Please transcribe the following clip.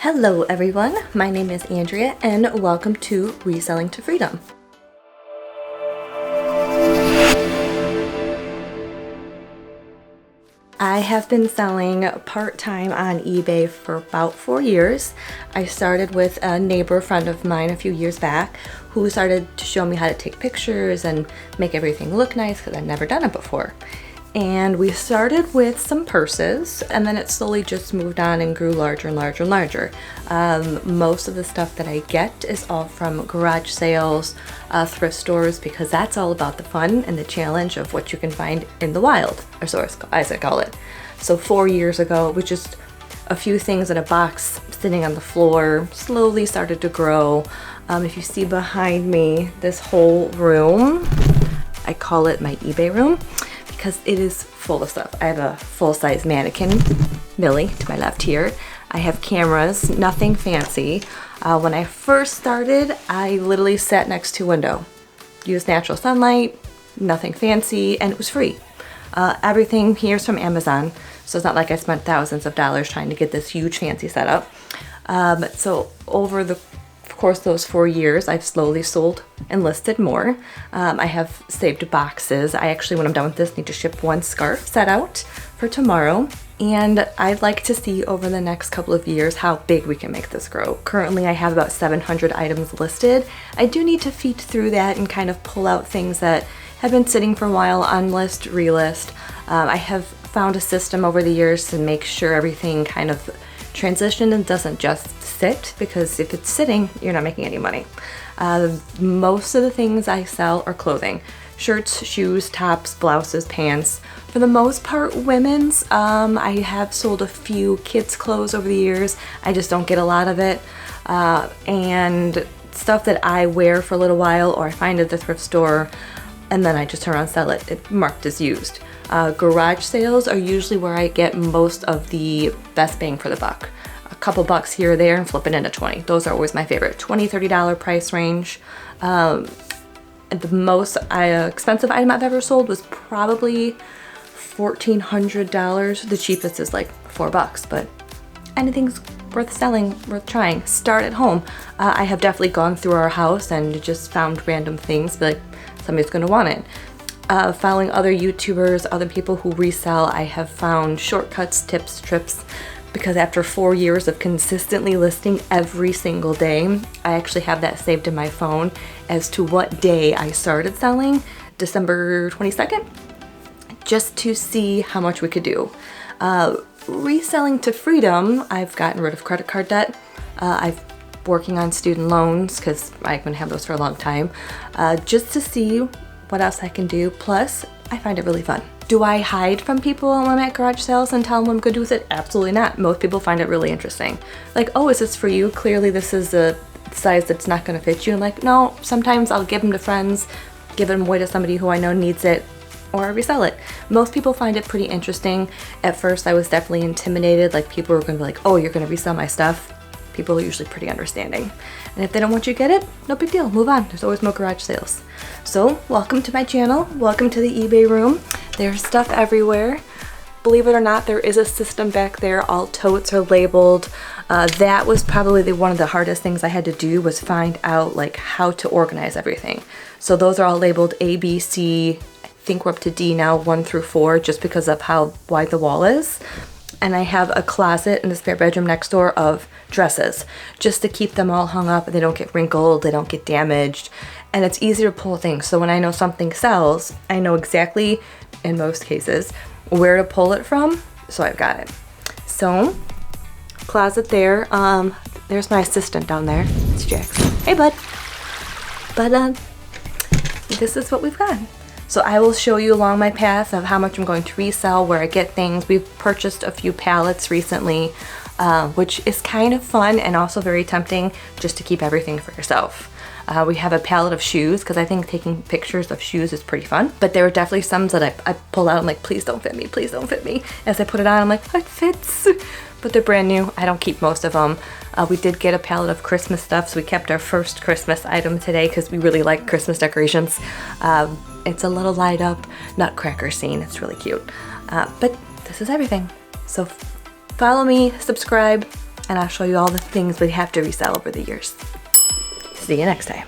Hello everyone, my name is Andrea and welcome to Reselling to Freedom. I have been selling part-time on eBay for about 4 years. I started with a neighbor friend of mine a few years back who started to show me how to take pictures and make everything look nice because I'd never done it before. And we started with some purses and then it slowly just moved on and grew larger and larger and larger. Most of the stuff that I get is all from garage sales, thrift stores, because that's all about the fun and the challenge of what you can find in the wild, or so as I call it. So 4 years ago, it was just a few things in a box sitting on the floor, slowly started to grow. If you see behind me, this whole room, I call it my eBay room, because it is full of stuff. I have a full-size mannequin, Millie, to my left here. I have cameras, nothing fancy. When I first started, I literally sat next to a window. Used natural sunlight, nothing fancy, and it was free. Everything here is from Amazon, so it's not like I spent thousands of dollars trying to get this huge fancy setup. So over the course of those 4 years, I've slowly sold and listed more. I have saved boxes. I actually, when I'm done with this, need to ship one scarf set out for tomorrow. And I'd like to see over the next couple of years how big we can make this grow. Currently, I have about 700 items listed. I do need to feed through that and kind of pull out things that have been sitting for a while, unlist, relist. I have found a system over the years to make sure everything kind of transition and doesn't just sit, because if it's sitting, you're not making any money. Most of the things I sell are clothing. Shirts, shoes, tops, blouses, pants. For the most part, women's. I have sold a few kids' clothes over the years. I just don't get a lot of it. And stuff that I wear for a little while or I find at the thrift store and then I just turn around and sell it. It's marked as used. Garage sales are usually where I get most of the best bang for the buck. A couple bucks here or there and flip it into 20. Those are always my favorite. $20, $30 price range. The most expensive item I've ever sold was probably $1,400. The cheapest is like $4, but anything's worth selling, worth trying. Start at home. I have definitely gone through our house and just found random things, like somebody's gonna want it. Following other YouTubers, other people who resell, I have found shortcuts, tips, trips, because after 4 years of consistently listing every single day, I actually have that saved in my phone as to what day I started selling, December 22nd, just to see how much we could do. Reselling to freedom, I've gotten rid of credit card debt. I've working on student loans because I'm gonna have those for a long time, just to see what else I can do. Plus, I find it really fun. Do I hide from people when I'm at garage sales and tell them what I'm gonna do with it? Absolutely not. Most people find it really interesting. Like, oh, is this for you? Clearly this is a size that's not gonna fit you. I'm like, no, sometimes I'll give them to friends, give them away to somebody who I know needs it, or resell it. Most people find it pretty interesting. At first I was definitely intimidated, like people were gonna be like, oh, you're gonna resell my stuff. People are usually pretty understanding. And if they don't want you to get it, no big deal, move on. There's always more garage sales. So welcome to my channel, welcome to the eBay room. There's stuff everywhere. Believe it or not, there is a system back there. All totes are labeled. That was probably one of the hardest things I had to do, was find out like how to organize everything. So those are all labeled A, B, C, I think we're up to D now, 1 through 4, just because of how wide the wall is. And I have a closet in the spare bedroom next door of dresses, just to keep them all hung up and they don't get wrinkled, they don't get damaged, and it's easier to pull things. So when I know something sells, I know exactly, in most cases, where to pull it from, so I've got it. So, closet there. There's my assistant down there. It's Jackson. Hey, bud. But this is what we've got. So I will show you along my path of how much I'm going to resell, where I get things. We've purchased a few pallets recently, which is kind of fun and also very tempting, just to keep everything for yourself. We have a pallet of shoes, because I think taking pictures of shoes is pretty fun. But there were definitely some that I pull out, I'm like, please don't fit me, please don't fit me. As I put it on, I'm like, it fits. But they're brand new. I don't keep most of them. We did get a pallet of Christmas stuff, so we kept our first Christmas item today because we really like Christmas decorations. It's a little light up nutcracker scene. It's really cute. But this is everything. So follow me, subscribe, and I'll show you all the things we have to resell over the years. See you next time.